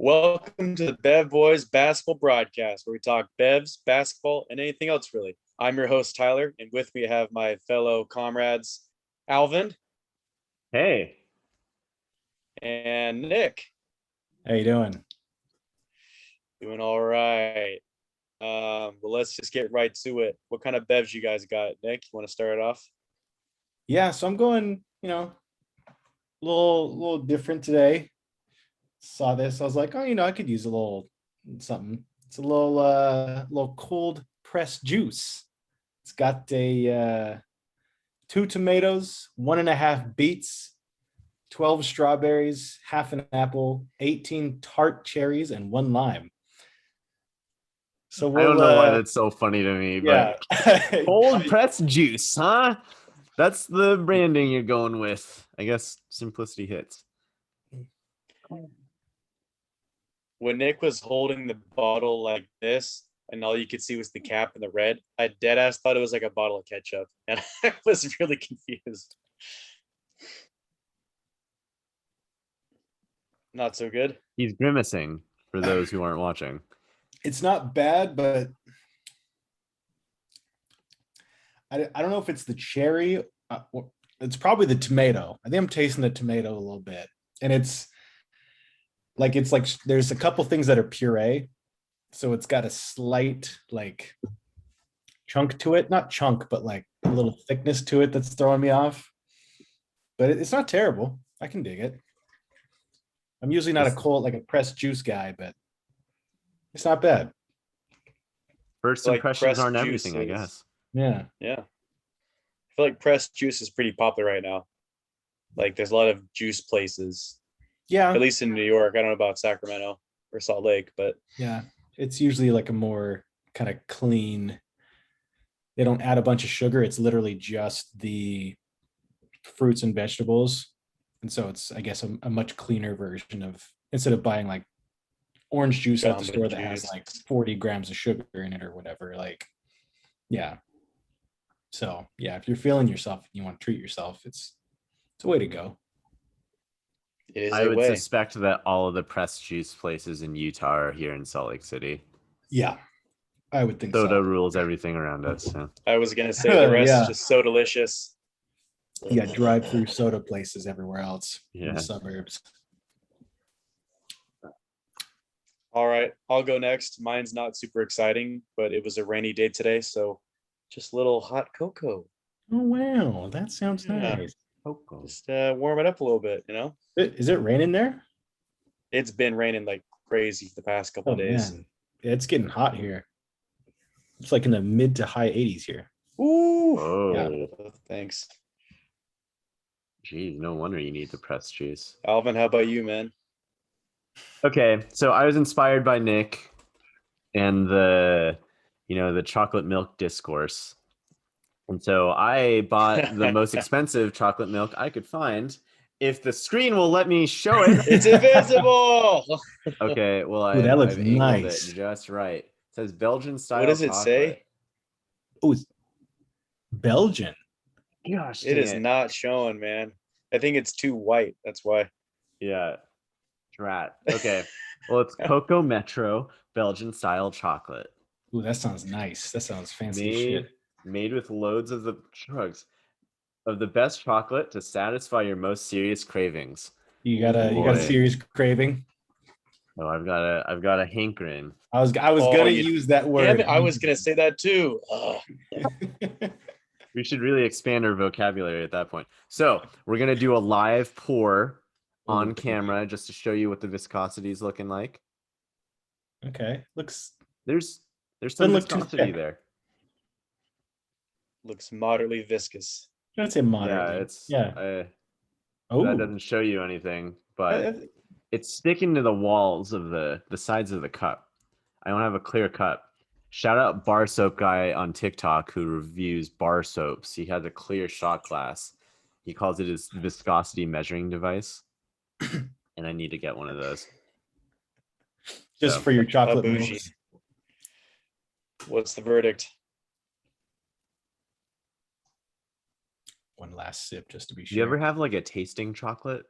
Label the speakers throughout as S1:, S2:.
S1: Welcome to the Bev Boys Basketball Broadcast, where we talk Bevs, basketball, and anything else really. I'm your host, Tyler, and with me I have my fellow comrades, Alvin
S2: Hey,
S1: and Nick.
S3: How you doing?
S1: Doing all right. Well, let's just get right to it. What kind of Bevs you guys got, Nick? You want to start it off?
S3: Yeah, so I'm going, a little different today. Saw this, I was like, oh, I could use a little something. It's a little cold pressed juice. It's got a 2 tomatoes, 1.5 beets, 12 strawberries, half an apple, 18 tart cherries, and 1 lime. So
S2: I don't
S3: we'll
S2: know why that's so funny to me,
S3: yeah.
S2: but cold pressed juice, huh? That's the branding you're going with. I guess simplicity hits.
S1: When Nick was holding the bottle like this, and all you could see was the cap and the red, I dead ass thought it was like a bottle of ketchup, and I was really confused. Not so good.
S2: He's grimacing for those who aren't watching.
S3: It's not bad, but I don't know if it's the cherry. It's probably the tomato. I think I'm tasting the tomato a little bit. And it's like there's a couple things that are puree. So it's got a slight like chunk to it. Not chunk, but like a little thickness to it that's throwing me off. But it's not terrible. I can dig it. I'm usually not a pressed juice guy, but it's not bad.
S2: First
S1: Like
S2: impressions
S1: pressed
S2: aren't everything, I
S1: juices.
S2: guess.
S3: Yeah.
S1: Yeah. I feel like pressed juice is pretty popular right now. Like there's a lot of juice places,
S3: Yeah.
S1: at least in New York. I don't know about Sacramento or Salt Lake, but
S3: Yeah. It's usually like a more kind of clean. They don't add a bunch of sugar. It's literally just the fruits and vegetables. And so it's, I guess, a much cleaner version of, instead of buying like orange juice at the
S1: Jamba
S3: store that has
S1: juice.
S3: like 40 grams of sugar in it or whatever. Like, yeah. So yeah, if you're feeling yourself and you want to treat yourself, it's a way to go.
S1: It is
S2: I
S1: a
S2: would
S1: way.
S2: suspect that all of the pressed juice places in Utah are here in Salt Lake City.
S3: Yeah, I would think
S2: Soda
S3: so.
S2: rules everything around us. So.
S1: I was gonna say the rest
S3: Yeah.
S1: is just so delicious.
S3: You got drive-through soda places everywhere else in
S2: Yeah.
S3: the suburbs.
S1: All right, I'll go next. Mine's not super exciting, but it was a rainy day today, so just a little hot cocoa.
S3: Oh wow, that sounds
S1: Yeah.
S3: nice.
S1: Just warm it up a little bit,
S3: Is it raining there?
S1: It's been raining like crazy the past couple
S3: Oh
S1: of days.
S3: man, yeah, it's getting hot here. It's like in the mid to high 80s here.
S1: Ooh.
S2: Oh,
S3: Yeah.
S1: Thanks.
S2: geez, no wonder you need the pressed juice.
S1: Alvin, how about you, man?
S2: Okay, so I was inspired by Nick and the chocolate milk discourse. And so I bought the most expensive chocolate milk I could find. If the screen will let me show it.
S1: It's invisible.
S2: Okay, well,
S3: Ooh, that looks
S2: I've angled
S3: nice.
S2: it just right. It says Belgian style
S1: What does it
S2: chocolate.
S1: say?
S3: Oh, it's Belgian.
S2: Gosh,
S1: It
S2: dang
S1: is not showing, man. I think it's too white. That's why.
S2: Yeah. Drat. Okay. Well, it's Cocoa Metro Belgian style chocolate.
S3: Ooh, that sounds nice. That sounds fancy as shit.
S2: Made with loads of the drugs of the best chocolate to satisfy your most serious cravings.
S3: You got a
S2: Boy.
S3: serious craving.
S2: Oh, I've got a hankering.
S3: I was gonna use that word.
S1: Damn it, I was gonna say that too.
S2: We should really expand our vocabulary at that point. So we're gonna do a live pour on camera just to show you what the viscosity is looking like.
S3: Okay, looks.
S2: There's some
S3: Doesn't look too
S2: viscosity
S3: thick.
S2: there.
S1: Looks moderately viscous.
S3: I'd say moderately.
S2: That
S3: Oh,
S2: doesn't show you anything, but it's sticking to the walls of the sides of the cup. I don't have a clear cup. Shout out Bar Soap Guy on TikTok who reviews bar soaps. He has a clear shot glass. He calls it his viscosity measuring device. And I need to get one of those.
S3: just for your chocolate
S1: bougie.
S3: milks.
S1: What's the verdict?
S3: One last sip just to be sure.
S2: Do you ever have like a tasting chocolate?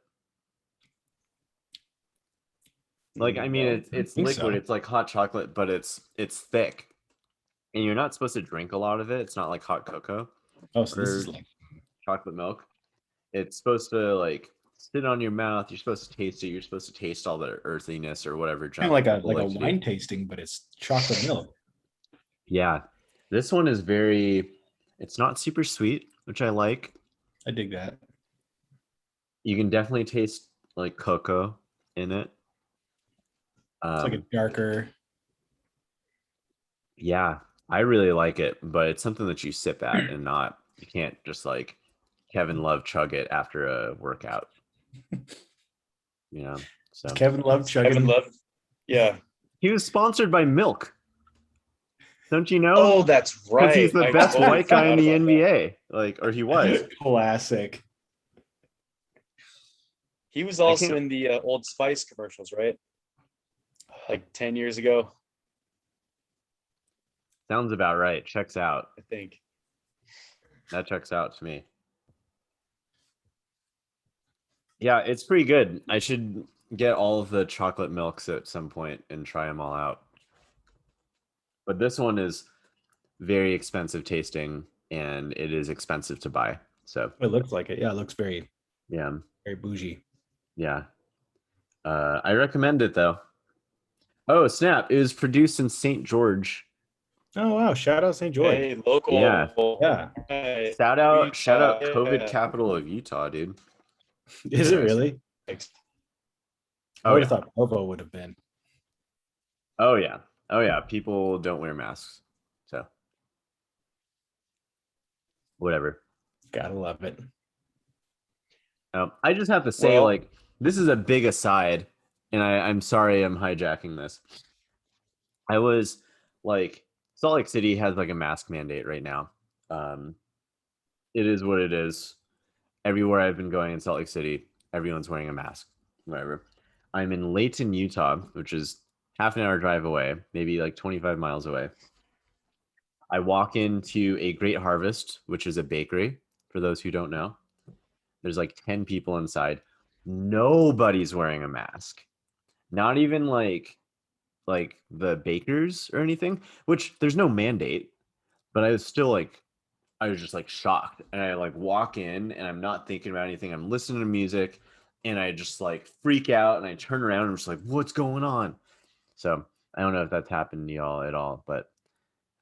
S2: Like, I mean,
S1: No.
S2: it's
S3: think
S2: liquid.
S3: so.
S2: It's like hot chocolate, but it's thick, and you're not supposed to drink a lot of it. It's not like hot cocoa
S3: Oh, so this
S2: or
S3: is like
S2: chocolate milk. It's supposed to like sit on your mouth. You're supposed to taste it. You're supposed to taste all the earthiness or whatever
S3: kind
S2: junk
S3: of like a
S2: people like to do.
S3: wine tasting, but it's chocolate milk.
S2: Yeah, this one is very. It's not super sweet, which I like.
S3: I dig that.
S2: You can definitely taste like cocoa in it.
S3: It's like a darker.
S2: Yeah, I really like it, but it's something that you sip at and not. You can't just like Kevin Love chug it after a workout. You know, so
S3: Kevin Love chugging.
S1: Kevin Love. Yeah.
S2: he was sponsored by Milk. Don't you know?
S1: Oh, that's
S2: Because
S1: right.
S2: he's the
S1: I
S2: best
S1: totally
S2: white guy in
S1: forgot
S2: the
S1: about that.
S2: NBA. Like, or he was.
S3: Classic.
S1: He was
S2: I
S1: also
S2: can't-
S1: in the Old Spice commercials, right? Like 10 years ago,
S2: Sounds about right. Checks out.
S1: I think.
S2: That checks out to me. Yeah, it's pretty good. I should get all of the chocolate milks at some point and try them all out. But this one is very expensive tasting, and it is expensive to buy. So
S3: It looks like it. Yeah, it looks very,
S2: yeah,
S3: very bougie.
S2: yeah. I recommend it though. Oh snap! It was produced in St. George.
S3: Oh wow! Shout out St. George.
S1: Hey, local.
S2: Yeah.
S3: Yeah.
S1: Right.
S2: Shout out COVID
S1: Yeah.
S2: capital of Utah, dude.
S3: Is it really? I
S2: Oh
S3: would
S2: yeah.
S3: have thought Provo would have been.
S2: Oh yeah. Oh yeah. People don't wear masks. So whatever.
S3: Gotta love it.
S2: I just have to say,
S1: Well-
S2: like, this is a big aside, and I'm sorry I'm hijacking this. I was like, Salt Lake City has like a mask mandate right now. It is what it is. Everywhere I've been going in Salt Lake City, everyone's wearing a mask. Whatever. I'm in Layton, Utah, which is half an hour drive away, maybe like 25 miles away. I walk into a Great Harvest, which is a bakery, for those who don't know. There's like 10 people inside. Nobody's wearing a mask. Not even like the bakers or anything, which there's no mandate, but I was still like, I was just like shocked. And I like walk in and I'm not thinking about anything. I'm listening to music and I just like freak out and I turn around and I'm just like, what's going on? So I don't know if that's happened to y'all at all, but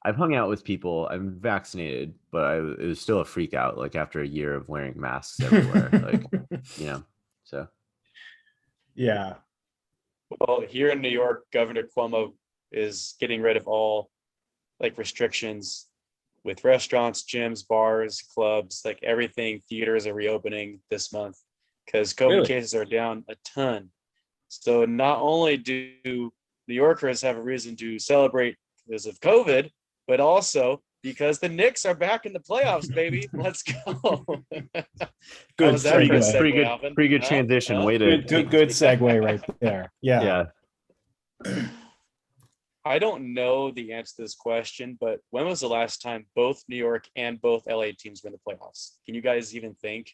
S2: I've hung out with people. I'm vaccinated, but it was still a freak out. Like after a year of wearing masks everywhere, like, you know, so.
S3: Yeah.
S1: Well, here in New York, Governor Cuomo is getting rid of all like restrictions with restaurants, gyms, bars, clubs, like everything. Theaters are reopening this month because COVID
S3: Really?
S1: cases are down a ton. So not only do New Yorkers have a reason to celebrate because of COVID, but also because the Knicks are back in the playoffs, baby. Let's go.
S3: Good
S1: was that for a
S3: segue.
S1: segue, Alvin?
S2: Pretty good
S1: Huh?
S2: transition.
S1: Huh?
S2: Way to
S3: Good segue right there. Yeah.
S2: yeah.
S1: I don't know the answer to this question, but when was the last time both New York and both LA teams were in the playoffs? Can you guys even think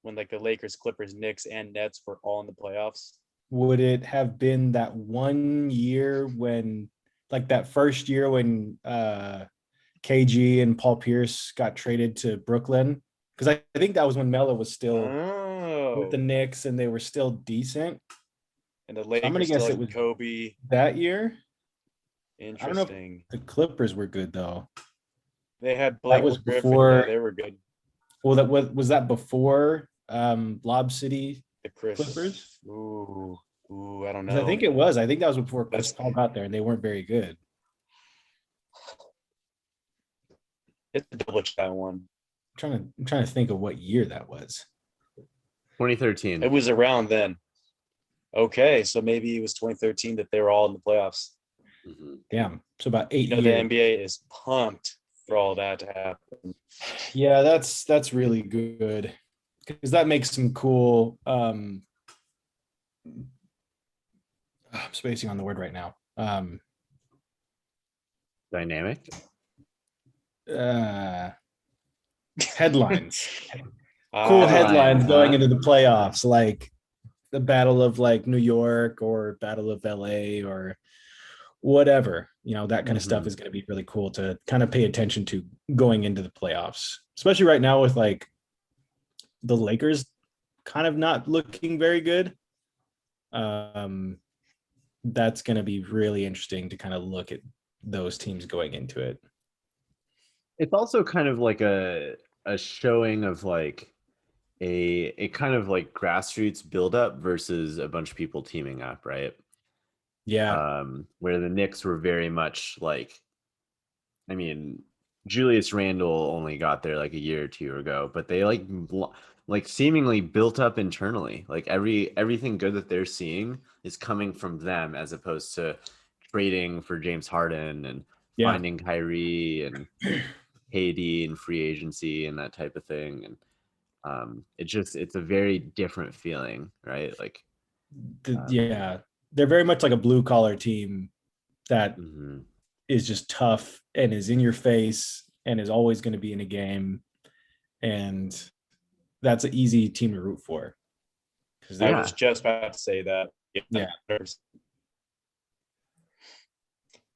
S1: when like the Lakers, Clippers, Knicks, and Nets were all in the playoffs?
S3: Would it have been that one year when, like that first year when KG and Paul Pierce got traded to Brooklyn? Because I think that was when Melo was still with the Knicks and they were still decent.
S1: And the Lakers
S3: gonna guess
S1: still
S3: it
S1: had
S3: was
S1: Kobe.
S3: That year.
S1: Interesting.
S3: The Clippers were good though.
S1: They had Blake
S3: was
S1: Griffin.
S3: before-
S1: Yeah, they were good.
S3: Well, that was that before Lob City?
S1: The
S3: Clippers?
S1: Ooh, I don't
S3: 'Cause
S1: know.
S3: I think it was. I think that was before Chris
S1: That's-
S3: Paul got there, and they weren't very good.
S1: It's a double check that one.
S3: I'm trying to think of what year that was.
S2: 2013.
S1: It was around then. Okay, so maybe it was 2013 that they were all in the playoffs.
S2: Mhm.
S3: Damn. So about 8
S1: You know,
S3: years.
S1: the NBA is pumped for all that to happen.
S3: Yeah, that's really good because that makes some cool. I'm spacing on the word right now.
S2: Dynamic.
S3: Headlines. Cool
S1: Ah,
S3: headlines going
S2: huh?
S3: into the playoffs. Like the Battle of like New York or Battle of LA or whatever, that kind of stuff is going to be really cool to kind of pay attention to going into the playoffs, especially right now with like the Lakers kind of not looking very good. That's going to be really interesting to kind of look at those teams going into it.
S2: It's also kind of like a showing of like a kind of like grassroots buildup versus a bunch of people teaming up, right?
S3: Yeah.
S2: Where the Knicks were very much like, I mean, Julius Randle only got there like a year or two ago, but they like seemingly built up internally. Like everything good that they're seeing is coming from them as opposed to trading for James Harden and
S3: Yeah.
S2: finding Kyrie and KD and free agency and that type of thing. And it's a very different feeling, right? Like
S3: Yeah, they're very much like a blue collar team that is just tough and is in your face and is always going to be in a game, and that's an easy team to root for.
S1: I was just about to say that.
S3: Yeah.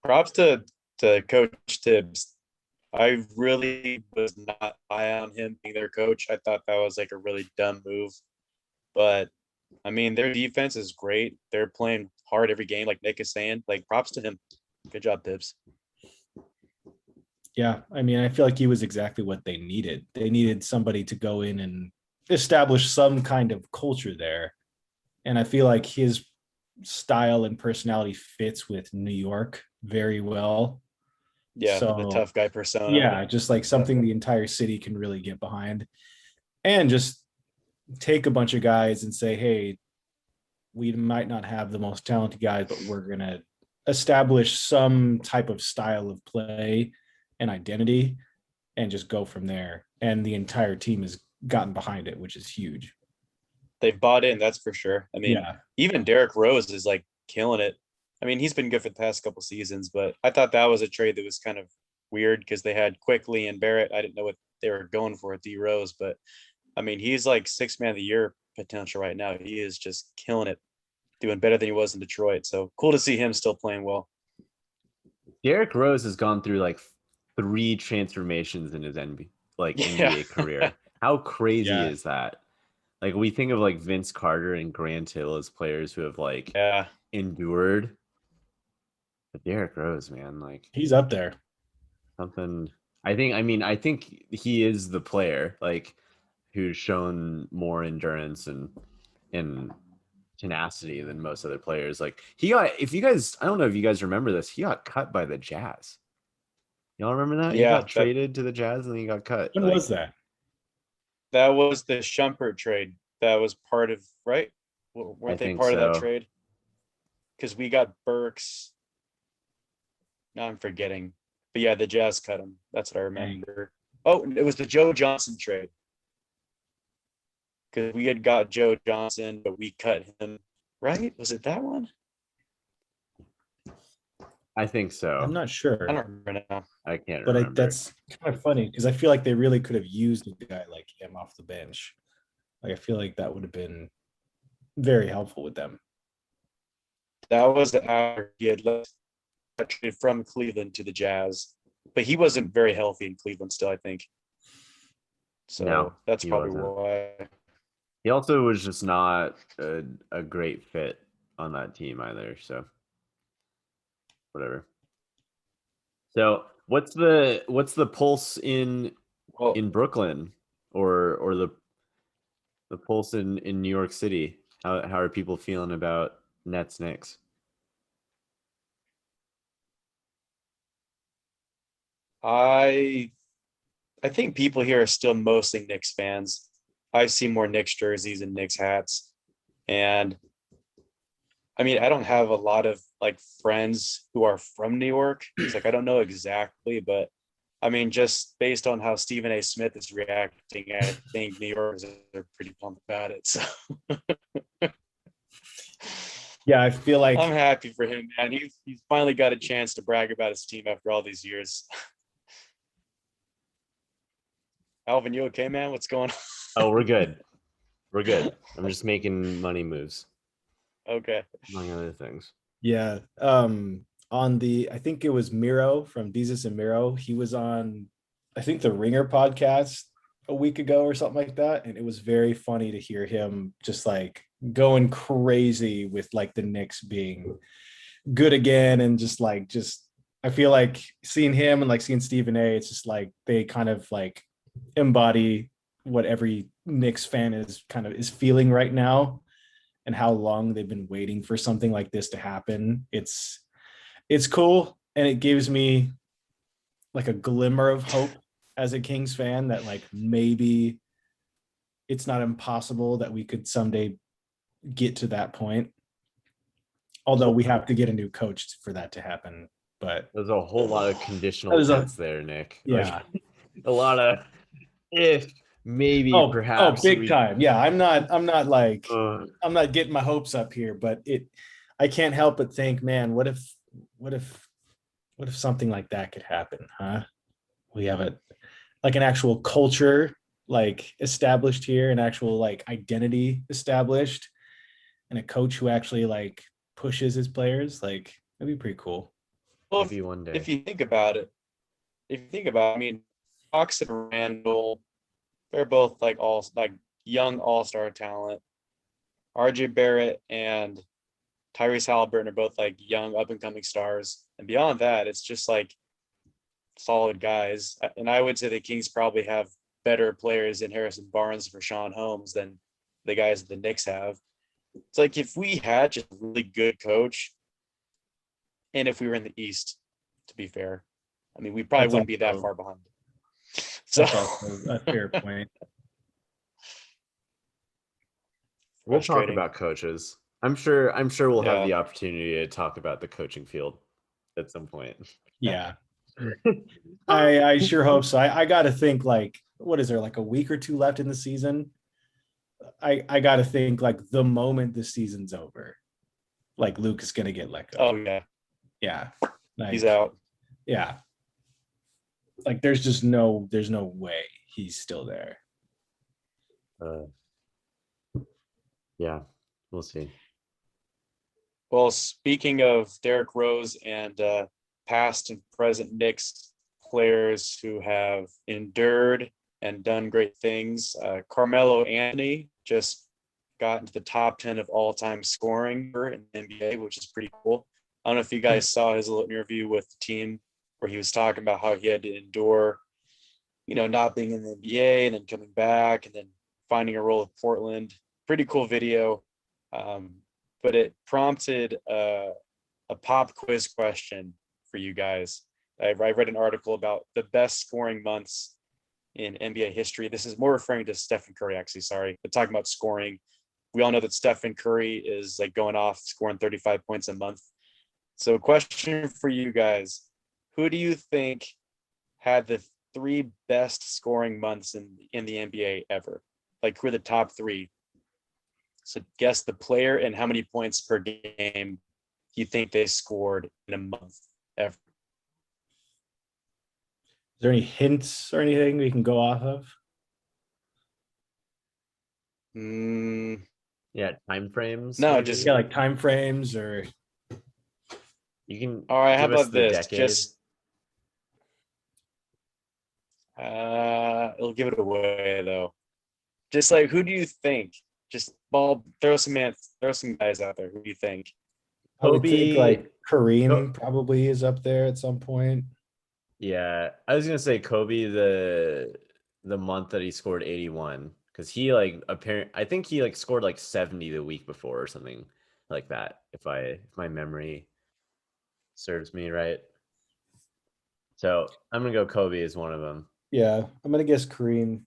S1: Props to Coach Tibbs. I really was not high on him being their coach. I thought that was like a really dumb move. But I mean, their defense is great. They're playing hard every game, like Nick is saying. Like, props to him. Good job, Tibbs.
S3: Yeah, I mean, I feel like he was exactly what they needed. They needed somebody to go in and establish some kind of culture there. And I feel like his style and personality fits with New York very well.
S1: Yeah,
S3: so,
S1: the tough guy persona.
S3: Yeah, just like something the entire city can really get behind. And just take a bunch of guys and say, hey, we might not have the most talented guys, but we're going to establish some type of style of play and identity and just go from there. And the entire team has gotten behind it, which is huge.
S1: They've bought in, that's for sure. I mean, even Derrick Rose is like killing it. I mean, he's been good for the past couple seasons, but I thought that was a trade that was kind of weird because they had Quickly and Barrett. I didn't know what they were going for with D Rose, but I mean, he's like 6th man of the year potential right now. He is just killing it, doing better than he was in Detroit. So cool to see him still playing well.
S2: Derrick Rose has gone through like 3 transformations in his NBA career. How crazy is that? Like, we think of like Vince Carter and Grant Hill as players who have like endured. But Derrick Rose, man, like
S3: he's up there.
S2: Something I think he is the player like who's shown more endurance and tenacity than most other players. Like I don't know if you guys remember this, he got cut by the Jazz. Y'all remember that?
S1: Yeah,
S2: he got traded to the Jazz and he got cut.
S3: When was that?
S1: That was the Shumpert trade. That was part of, right? Weren't they part of that trade? Because we got Burks. Now I'm forgetting. But yeah, the Jazz cut him. That's what I remember. Oh, it was the Joe Johnson trade. Because we had got Joe Johnson, but we cut him. Right? Was it that one?
S2: I think so.
S3: I'm not sure.
S1: I don't remember now.
S2: I can't remember.
S3: But that's kind of funny because I feel like they really could have used a guy like him off the bench. Like, I feel like that would have been very helpful with them.
S1: That was after he had left from Cleveland to the Jazz, but he wasn't very healthy in Cleveland still, I think. So that's probably why.
S2: He also was just not a great fit on that team either. So whatever. So what's the pulse in Brooklyn or the pulse in New York City? How are people feeling about Nets Knicks?
S1: I think people here are still mostly Knicks fans. I see more Knicks jerseys and Knicks hats. And I mean, I don't have a lot of like friends who are from New York. It's like, I don't know exactly, but I mean, just based on how Stephen A. Smith is reacting, I think New Yorkers are pretty pumped about it. So
S3: yeah, I feel like
S1: I'm happy for him, man. He's finally got a chance to brag about his team after all these years. Alvin, you okay, man? What's going on?
S2: Oh, we're good. We're good. I'm just making money moves,
S1: Okay.
S2: among other things.
S3: Yeah. On the I think it was Miro from Jesus and Miro. He was on I think the Ringer podcast a week ago or something like that. And it was very funny to hear him just like going crazy with like the Knicks being good again and just I feel like seeing him and like seeing Stephen A, it's just like they kind of like embody what every Knicks fan is feeling right now and how long they've been waiting for something like this to happen. It's cool and it gives me like a glimmer of hope as a Kings fan that like maybe it's not impossible that we could someday get to that point. Although we have to get a new coach for that to happen. But
S2: There's a whole lot of conditional
S3: There's a-
S2: tense there, Nick.
S3: yeah.
S2: Like, a lot of if, maybe,
S3: Oh,
S2: perhaps.
S3: big time. Yeah, I'm not like
S2: Uh,
S3: I'm not getting my hopes up here, but I can't help but think, man, what if something like that could happen, huh? We have like an actual culture like established here, an actual like identity established, and a coach who actually like pushes his players. Like that'd be pretty cool.
S1: Well,
S2: maybe one day.
S1: if you think about it, I mean, Fox and Randall, they're both like young all-star talent. RJ Barrett and Tyrese Haliburton are both like young up and coming stars. And beyond that, it's just like solid guys. And I would say the Kings probably have better players in Harrison Barnes for Sean Holmes than the guys that the Knicks have. It's like if we had just a really good coach, and if we were in the East, to be fair, I mean, we probably
S3: That's
S1: wouldn't be that
S3: also-
S1: far behind. So
S3: That's also a fair point.
S2: We'll talk
S1: frustrating.
S2: about coaches. I'm sure we'll have
S1: Yeah.
S2: the opportunity to talk about the coaching field at some point.
S3: Yeah. I sure hope so. I got to think like, what is there, like a week or two left in the season? I got to think like the moment the season's over, like Luke is going to get let go.
S1: Oh yeah,
S3: Yeah. Like,
S1: he's out.
S3: Yeah. Like there's no way he's still there.
S2: Yeah, we'll see.
S1: Well, speaking of Derrick Rose and past and present Knicks players who have endured and done great things, Carmelo Anthony just got into the top 10 of all-time scoring in the NBA, which is pretty cool. I don't know if you guys saw his little interview with the team where he was talking about how he had to endure, not being in the NBA and then coming back and then finding a role with Portland. Pretty cool video. But it prompted a pop quiz question for you guys. I read an article about the best scoring months in NBA history. This is more referring to Stephen Curry, actually, sorry. But talking about scoring, we all know that Stephen Curry is like going off scoring 35 points a month. So question for you guys, who do you think had the 3 best scoring months in the NBA ever? Like who are the top 3? So guess the player and how many points per game you think they scored in a month ever.
S3: Is there any hints or anything we can go off of?
S2: Yeah, time frames.
S1: No,
S2: maybe?
S1: just
S3: Yeah, like time frames or
S2: you can.
S1: all right. How
S2: give us
S1: about
S2: the
S1: this?
S2: decade.
S1: Just it'll give it away though. Just like who do you think? Just throw some guys out there. Who do you think?
S3: I would think
S2: Kobe,
S3: like Kareem
S2: Ko-
S3: probably is up there at some point.
S2: Yeah, I was gonna say Kobe the month that he scored 81 because he like I think he like scored like 70 the week before or something like that if my memory serves me right. So I'm gonna go Kobe as one of them.
S3: Yeah, I'm gonna guess Kareem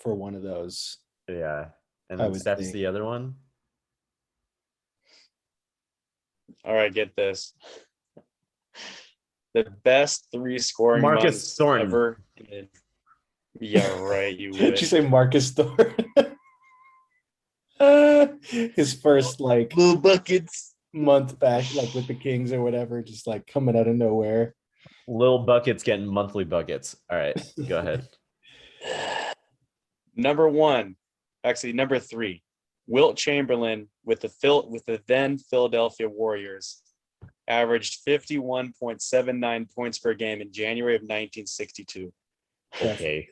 S3: for one of those.
S2: Yeah, and
S3: I
S2: then
S3: would
S2: Steph's
S3: think.
S2: the other one.
S1: All right, get this. The best 3 scoring
S2: Marcus
S1: months
S2: Thornton.
S1: ever. Yeah, right. You
S3: Did you
S1: wish.
S3: say Marcus Thornton? His first like
S1: Blue buckets.
S3: month back, like with the Kings or whatever, just like coming out of nowhere.
S2: Lil Buckets getting monthly buckets. All right, go ahead.
S1: Number 1, Actually, number 3, Wilt Chamberlain with the then Philadelphia Warriors averaged 51.79 points per game in January of 1962.
S2: Okay.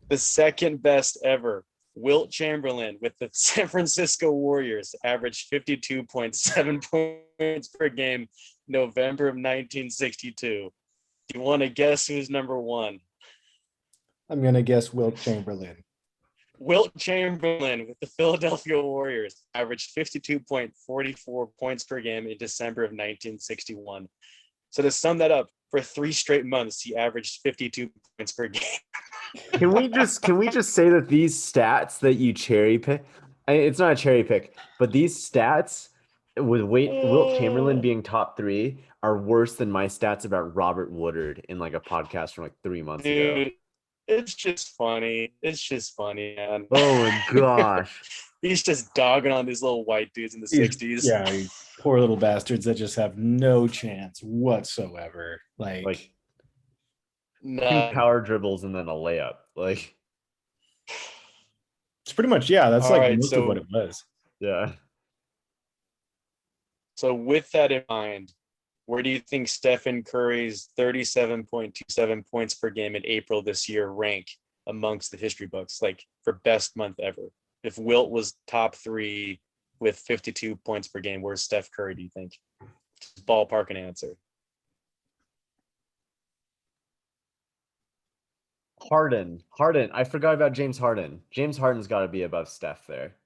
S1: The second best ever, Wilt Chamberlain with the San Francisco Warriors averaged 52.7 points per game November of 1962. Do you want to guess who's number 1?
S3: I'm gonna guess Wilt Chamberlain.
S1: Wilt Chamberlain with the Philadelphia Warriors averaged 52.44 points per game in December of 1961. So to sum that up, for 3 straight months, he averaged 52 points per game.
S2: Can we just say that these stats that you cherry pick, it's not a cherry pick, but these stats with Wilt Chamberlain being top 3 are worse than my stats about Robert Woodard in like a podcast from like 3 months ago.
S1: It's just funny. Man.
S2: Oh my gosh.
S1: He's just dogging on these little white dudes in the 60s.
S3: Yeah, poor little bastards that just have no chance whatsoever. Like
S2: 2 power dribbles and then a layup. Like,
S3: it's pretty much, yeah, that's
S1: all
S3: like
S1: right,
S3: most of what it was.
S2: Yeah.
S1: So with that in mind, where do you think Stephen Curry's 37.27 points per game in April this year rank amongst the history books, like for best month ever? If Wilt was top 3 with 52 points per game, where's Steph Curry, do you think? Just ballpark an answer.
S2: Harden. I forgot about James Harden. James Harden's got to be above Steph there.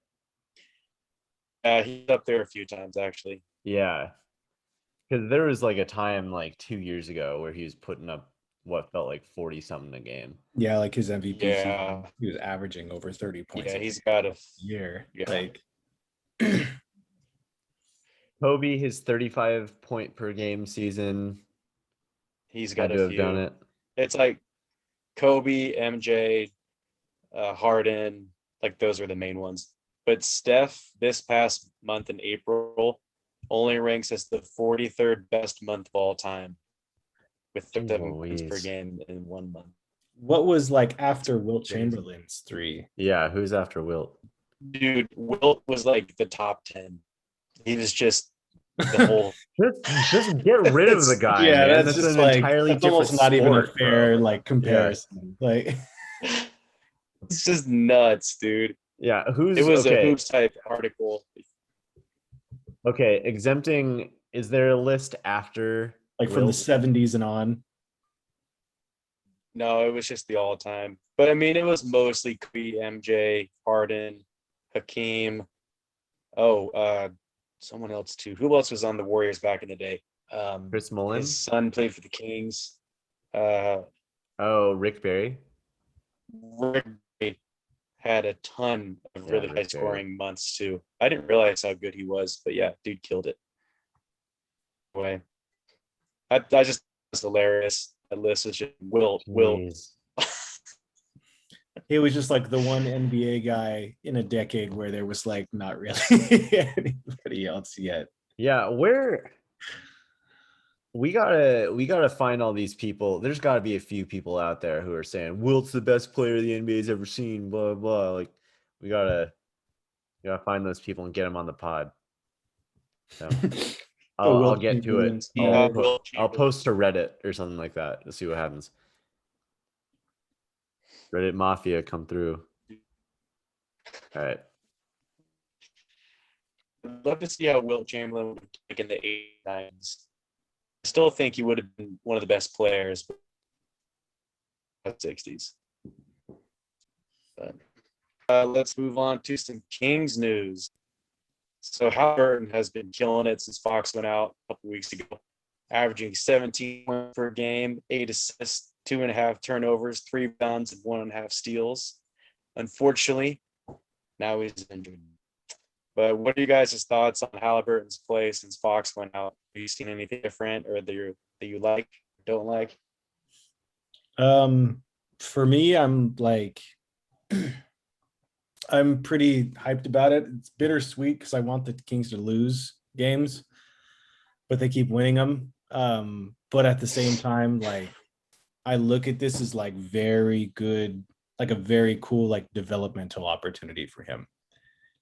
S1: He's up there a few times, actually.
S2: Yeah. Because there was like a time like 2 years ago where he was putting up what felt like 40 something a game.
S3: Yeah, like his MVP
S1: Yeah.
S3: season, he was averaging over 30 points.
S1: Yeah, he's got a
S3: year.
S1: Yeah.
S3: Like
S2: Kobe, his 35 point per game season.
S1: He's got
S2: had to
S1: a
S2: have
S1: few.
S2: done it.
S1: It's like Kobe, MJ, Harden, like those are the main ones. But Steph, this past month in April, only ranks as the 43rd best month of all time, with 37 points per game in 1 month.
S3: what was like after Wilt Chamberlain's 3?
S2: Yeah, who's after Wilt?
S1: Dude, Wilt was like the top 10. He was just the whole.
S2: Just get rid of the guy.
S3: Yeah,
S2: man.
S3: that's just
S2: an
S3: like
S2: entirely
S3: that's almost not even a
S2: sport,
S3: fair
S2: bro.
S3: like comparison. Like
S1: It's just nuts, dude.
S2: Yeah, who's
S1: It was
S2: okay?
S1: a hoops type article.
S2: Okay, exempting. Is there a list after
S3: like from the 70s and on?
S1: No, it was just the all time. But I mean, it was mostly Kobe, MJ, Harden, Hakeem. Someone else too. Who else was on the Warriors back in the day?
S2: Chris Mullin?
S1: His son played for the Kings.
S2: Rick Barry.
S1: Rick had a ton of really
S2: Rick
S1: high scoring months too. I didn't realize how good he was, but yeah, dude killed it. Anyway, I just was hilarious. That list was just Wilt.
S3: He was just like the one NBA guy in a decade where there was like not really anybody else yet.
S2: Yeah, where we gotta find all these people. There's got to be a few people out there who are saying Wilt's the best player the NBA's ever seen. Blah blah. Like we gotta find those people and get them on the pod. So I'll get to it. I'll post to Reddit or something like that to see what happens. Reddit Mafia, come through. All right.
S1: I'd love to see how Wilt Chamberlain would take in the 80s. I still think he would have been one of the best players in the 60s. But, let's move on to some Kings news. So Haliburton has been killing it since Fox went out a couple weeks ago, averaging 17 points per game, 8 assists, 2.5 turnovers, 3 rebounds, and 1.5 steals. Unfortunately, now he's injured. But what are you guys' thoughts on Haliburton's play since Fox went out? Have you seen anything different or that you like, don't like?
S3: For me, I'm like I'm pretty hyped about it. It's bittersweet because I want the Kings to lose games, but they keep winning them. But at the same time, like I look at this as like very good like a very cool like developmental opportunity for him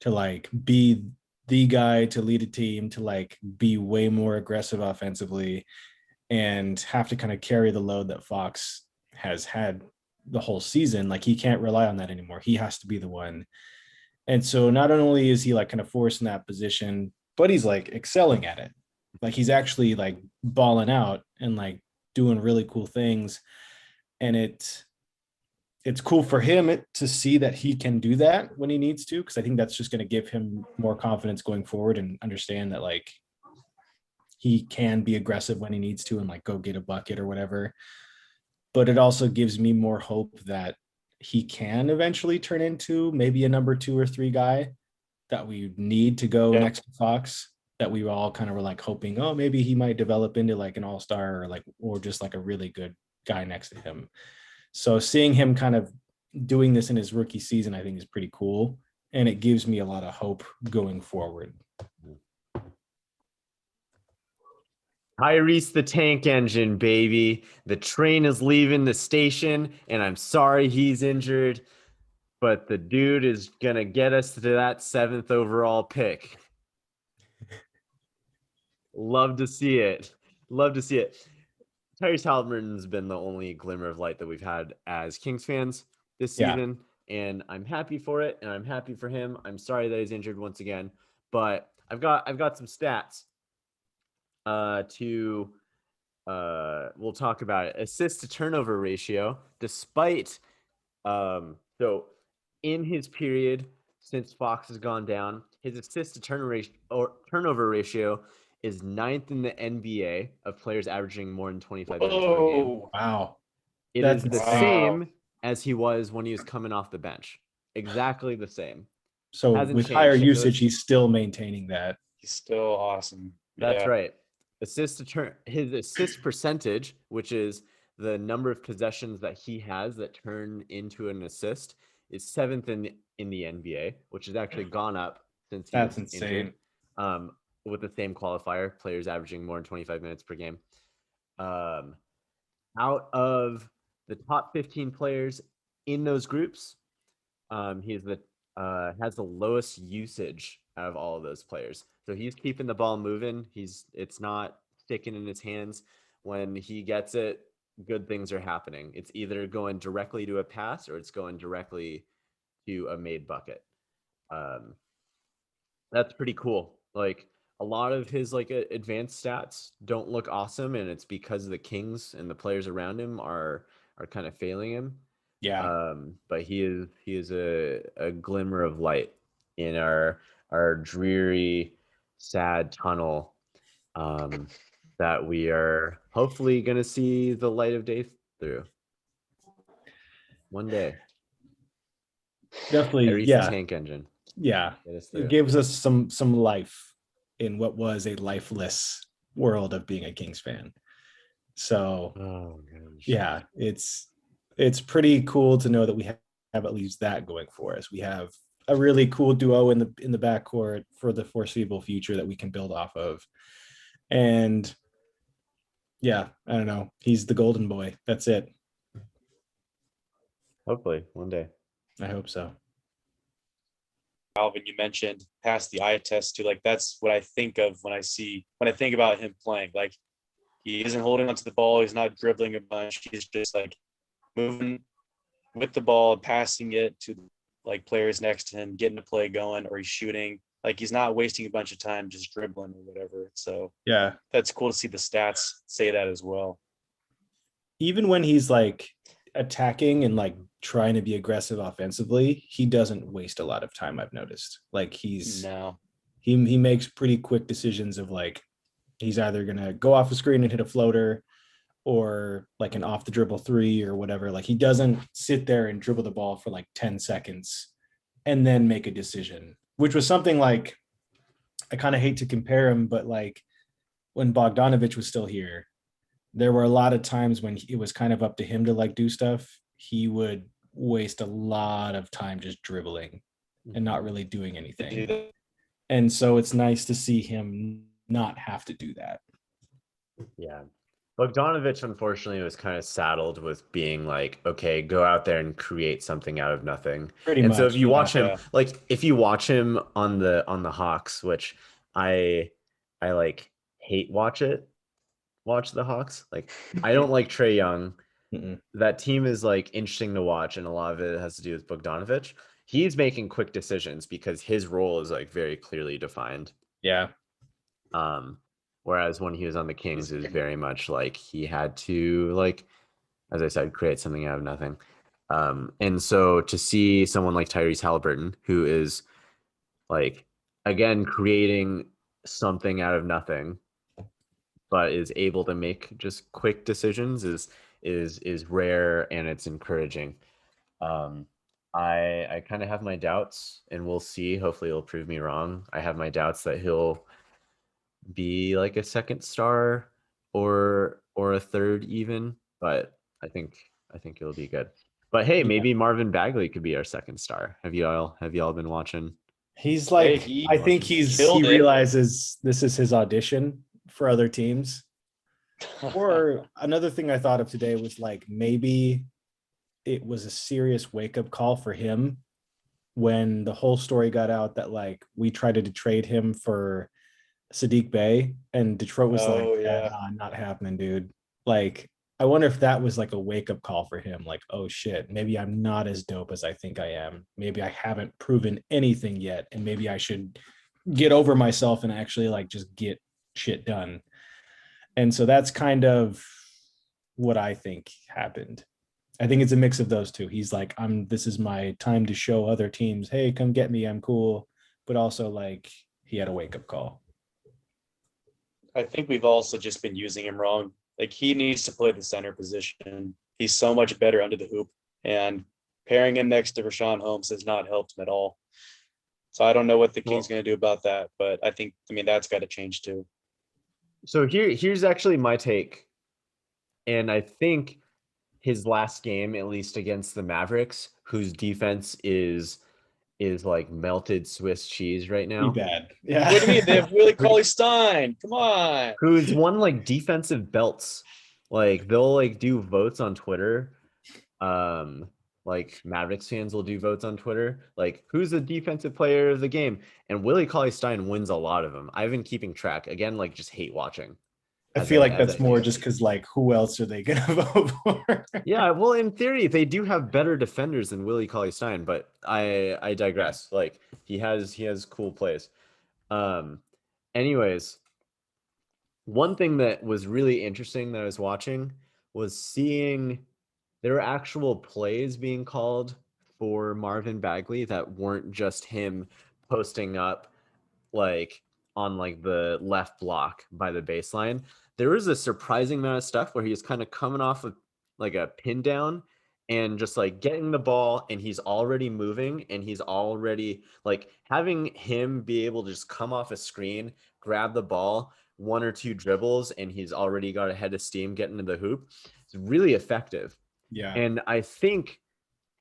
S3: to like be the guy to lead a team, to like be way more aggressive offensively, and have to kind of carry the load that Fox has had the whole season. Like he can't rely on that anymore. He has to be the one. And so not only is he like kind of forced in that position, but he's like excelling at it. Like he's actually like balling out and like doing really cool things. And it's cool for him to see that he can do that when he needs to, because I think that's just going to give him more confidence going forward and understand that like he can be aggressive when he needs to and like go get a bucket or whatever. But it also gives me more hope that he can eventually turn into maybe a number 2 or 3 guy that we need to go next to Fox, that we all kind of were like hoping, oh, maybe he might develop into like an all-star or just like a really good guy next to him. So seeing him kind of doing this in his rookie season, I think is pretty cool. And it gives me a lot of hope going forward.
S2: Tyrese the tank engine, baby. The train is leaving the station, and I'm sorry he's injured, but the dude is going to get us to that 7th overall pick. Love to see it. Love to see it. Tyrese Haliburton's been the only glimmer of light that we've had as Kings fans this season, and I'm happy for it, and I'm happy for him. I'm sorry that he's injured once again, but I've got some stats we'll talk about it. Assist to turnover ratio, despite so in his period since Fox has gone down, his assist to turnover ratio is 9th in the NBA of players averaging more than 25 minutes per game.
S3: Wow.
S2: It is the same as he was when he was coming off the bench. Exactly the same.
S3: So with higher usage, he's still maintaining that.
S1: He's still awesome.
S2: That's right. His assist percentage, which is the number of possessions that he has that turn into an assist, is 7th in the NBA, which has actually gone up since he was insane. Injured. With the same qualifier, players averaging more than 25 minutes per game. Out of the top 15 players in those groups, he has the lowest usage out of all of those players. So he's keeping the ball moving. It's not sticking in his hands. When he gets it, good things are happening. It's either going directly to a pass or it's going directly to a made bucket. That's pretty cool. Like a lot of his like advanced stats don't look awesome, and it's because the Kings and the players around him are kind of failing him.
S3: Yeah.
S2: But he is a glimmer of light in our dreary, sad tunnel that we are hopefully going to see the light of day through one day.
S3: Definitely.
S2: The tank engine.
S3: Yeah. It gives us some life in what was a lifeless world of being a Kings fan. So yeah, it's pretty cool to know that we have at least that going for us. We have a really cool duo in the backcourt for the foreseeable future that we can build off of. And yeah, I don't know. He's the golden boy. That's it.
S2: Hopefully one day.
S3: I hope so.
S1: Alvin, you mentioned pass the eye test too. Like that's what I think of when I think about him playing. Like he isn't holding onto the ball. He's not dribbling a bunch. He's just like moving with the ball and passing it to like players next to him, getting the play going, or he's shooting. Like he's not wasting a bunch of time just dribbling or whatever. So
S3: yeah,
S1: that's cool to see the stats say that as well.
S3: Even when he's like attacking and like trying to be aggressive offensively, he doesn't waste a lot of time. I've noticed. Like he makes pretty quick decisions of like he's either gonna go off the screen and hit a floater, or like an off the dribble 3 or whatever. Like he doesn't sit there and dribble the ball for like 10 seconds and then make a decision, which was something like, I kind of hate to compare him, but like when Bogdanovich was still here, there were a lot of times when it was kind of up to him to like do stuff. He would waste a lot of time just dribbling and not really doing anything. And so it's nice to see him not have to do that.
S2: Yeah. Bogdanovich, unfortunately, was kind of saddled with being like, okay, go out there and create something out of nothing.
S3: Pretty
S2: And so if
S3: much.
S2: you
S3: Yeah.
S2: watch him,
S1: Yeah.
S2: like if you watch him on the Hawks, which I I like watch the Hawks. Like I don't like Trae Young.
S3: Mm-mm.
S2: That team is like interesting to watch, and a lot of it has to do with Bogdanovich. He's making quick decisions because his role is like very clearly defined.
S3: Yeah.
S2: Um, whereas when he was on the Kings, it was very much like he had to, like, as I said, create something out of nothing. And so to see someone like Tyrese Haliburton, who is like again creating something out of nothing, but is able to make just quick decisions is rare, and it's encouraging. Um, I kind of have my doubts, and we'll see. Hopefully, it'll prove me wrong. I have my doubts that he'll be like a second star or a third even, but I think it'll be good. But hey,
S3: Yeah.
S2: maybe Marvin Bagley could be our second star. Have y'all been watching?
S3: He's
S1: Hey,
S3: like,
S1: he
S3: I think he
S1: killed it.
S3: realizes this is his audition for other teams. Or another thing I thought of today was like maybe it was a serious wake up call for him when the whole story got out that like we tried to trade him for Sadiq Bey, and Detroit was like,
S1: Oh
S3: yeah,
S1: yeah.
S3: nah, not happening, dude. Like, I wonder if that was like a wake up call for him. Like, oh shit, maybe I'm not as dope as I think I am. Maybe I haven't proven anything yet, and maybe I should get over myself and actually like just get shit done. And so that's kind of what I think happened. I think it's a mix of those two. He's like, this is my time to show other teams, hey, come get me, I'm cool. But also like he had a wake up call.
S1: I think we've also just been using him wrong. Like he needs to play the center position. He's so much better under the hoop, and pairing him next to Rashawn Holmes has not helped him at all. So I don't know what the Kings
S2: Well,
S1: going to do about that, but I mean that's got to change too.
S2: so here's actually my take, and I think his last game, at least against the Mavericks, whose defense is like melted Swiss cheese right
S3: Pretty
S2: now,
S3: bad. Yeah.
S1: What do you mean? They have Willie Cauley-Stein. Come on.
S2: who's won like defensive belts. Like they'll like do votes on Twitter. Like Mavericks fans will do votes on Twitter. Like who's the defensive player of the game? And Willie Cauley-Stein wins a lot of them. I've been keeping track. Again, like just hate watching.
S3: I
S2: As
S3: feel
S2: a
S3: like
S2: as
S3: that's
S2: a
S3: more
S2: fan.
S3: just because like who else are they gonna vote for?
S2: Yeah, well, in theory, they do have better defenders than Willie Cauley-Stein, but I digress. Like he has cool plays. Um, anyways, one thing that was really interesting that I was watching was seeing there were actual plays being called for Marvin Bagley that weren't just him posting up like on like the left block by the baseline. There was a surprising amount of stuff where he was kind of coming off of like a pin down and just like getting the ball, and he's already moving, and he's already like having him be able to just come off a screen, grab the ball, one or two dribbles, and he's already got a head of steam getting to the hoop. It's really effective.
S3: Yeah.
S2: And I think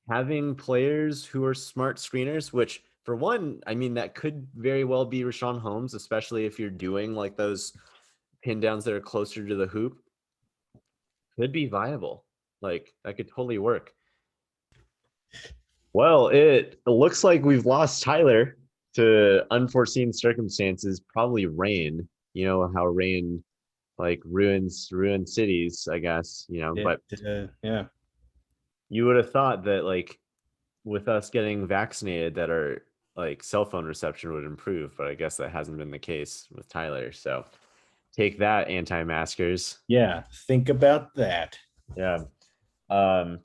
S2: having players who are smart screeners, which for one, I mean, that could very well be Rashawn Holmes, especially if you're doing like those pin downs that are closer to the hoop, could be viable. Like that could totally work. Well, it looks like we've lost Tyler to unforeseen circumstances, probably rain. You know how rain like ruins cities, I guess, but
S3: Yeah.
S2: you would have thought that like with us getting vaccinated that our like cell phone reception would improve, but I guess that hasn't been the case with Tyler. So take that, anti-maskers.
S3: Yeah. Think about that.
S2: Yeah. Um,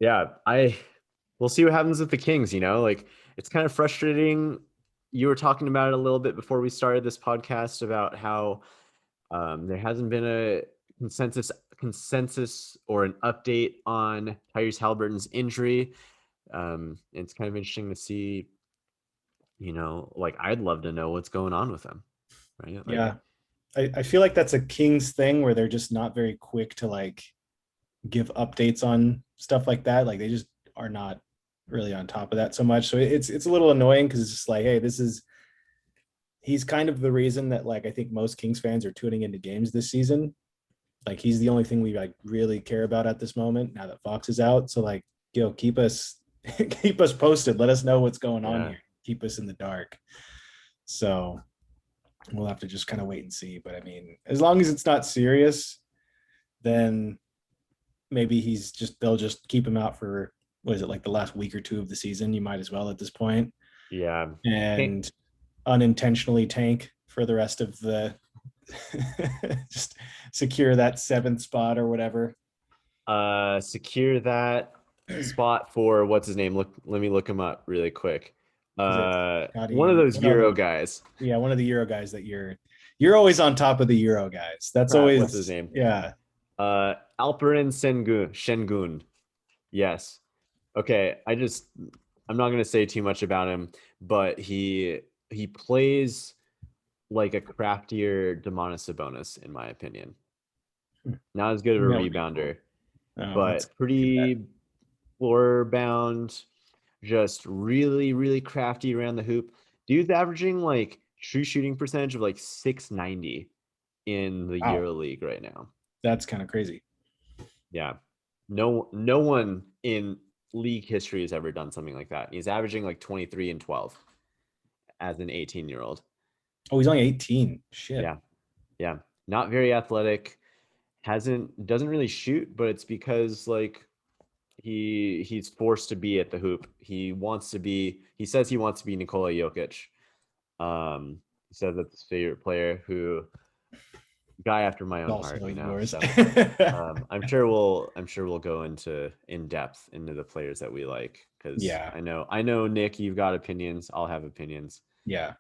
S2: yeah, we'll see what happens with the Kings, like it's kind of frustrating. You were talking about it a little bit before we started this podcast about how there hasn't been a consensus or an update on Tyrese Haliburton's injury. It's kind of interesting to see, like I'd love to know what's going on with him, right? Like,
S3: Yeah. I feel like that's a Kings thing where they're just not very quick to like give updates on stuff like that. Like they just are not really on top of that so much. So it's a little annoying because it's just like, hey, he's kind of the reason that like I think most Kings fans are tuning into games this season. Like he's the only thing we like really care about at this moment now that Fox is out. So like, keep us keep us posted. Let us know what's going on here. Keep us in the dark. So we'll have to just kind of wait and see. But I mean, as long as it's not serious, then maybe they'll just keep him out for, what is it, like the last week or two of the season? You might as well at this point.
S2: Yeah.
S3: And unintentionally tank for the rest of the just secure that 7th spot or whatever.
S2: Secure that spot for what's his name? Let me look him up really quick. One of those Euro guys.
S3: Yeah, one of the Euro guys that you're always on top of the Euro guys. That's always,
S2: what's his name?
S3: Yeah.
S2: Alperen Şengün. Yes. Okay. I'm not gonna say too much about him, but he plays like a craftier Domantas Sabonis, in my opinion. Not as good of a rebounder, but pretty floor bound, just really, really crafty around the hoop. Dude's averaging like true shooting percentage of like 690 in the Euro League right now.
S3: That's kind of crazy.
S2: Yeah. No one in league history has ever done something like that. He's averaging like 23 and 12 as an 18-year-old.
S3: Oh, he's only 18. Shit.
S2: Yeah. Not very athletic. Doesn't really shoot, but it's because like he's forced to be at the hoop. He says he wants to be Nikola Jokic. He says that's his favorite player, guy after my own heart, you know. So, I'm sure we'll go in depth into the players that we like, because I know Nick, you've got opinions. I'll have opinions.
S3: Yeah.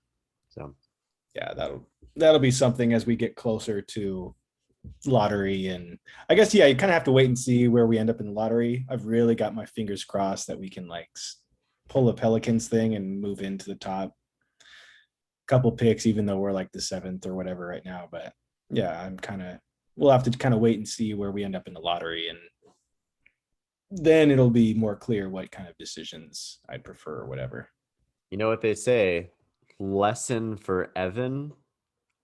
S2: So
S3: yeah, that'll be something as we get closer to lottery. And I guess, you kind of have to wait and see where we end up in the lottery. I've really got my fingers crossed that we can like pull the Pelicans thing and move into the top couple picks, even though we're like the 7th or whatever right now. But yeah, we'll have to kind of wait and see where we end up in the lottery, and then it'll be more clear what kind of decisions I'd prefer or whatever.
S2: You know what they say, lesson for Evan.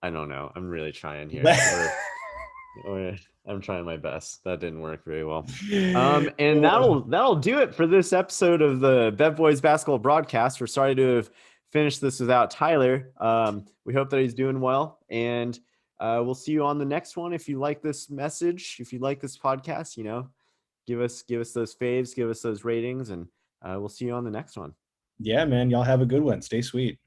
S2: I don't know. I'm really trying here. I'm trying my best. That didn't work very well. And that'll do it for this episode of the Bev Boys basketball broadcast. We're sorry to have finished this without Tyler. We hope that he's doing well, and we'll see you on the next one. If you like this message, if you like this podcast, give us those faves, give us those ratings, and we'll see you on the next one.
S3: Yeah, man. Y'all have a good one. Stay sweet.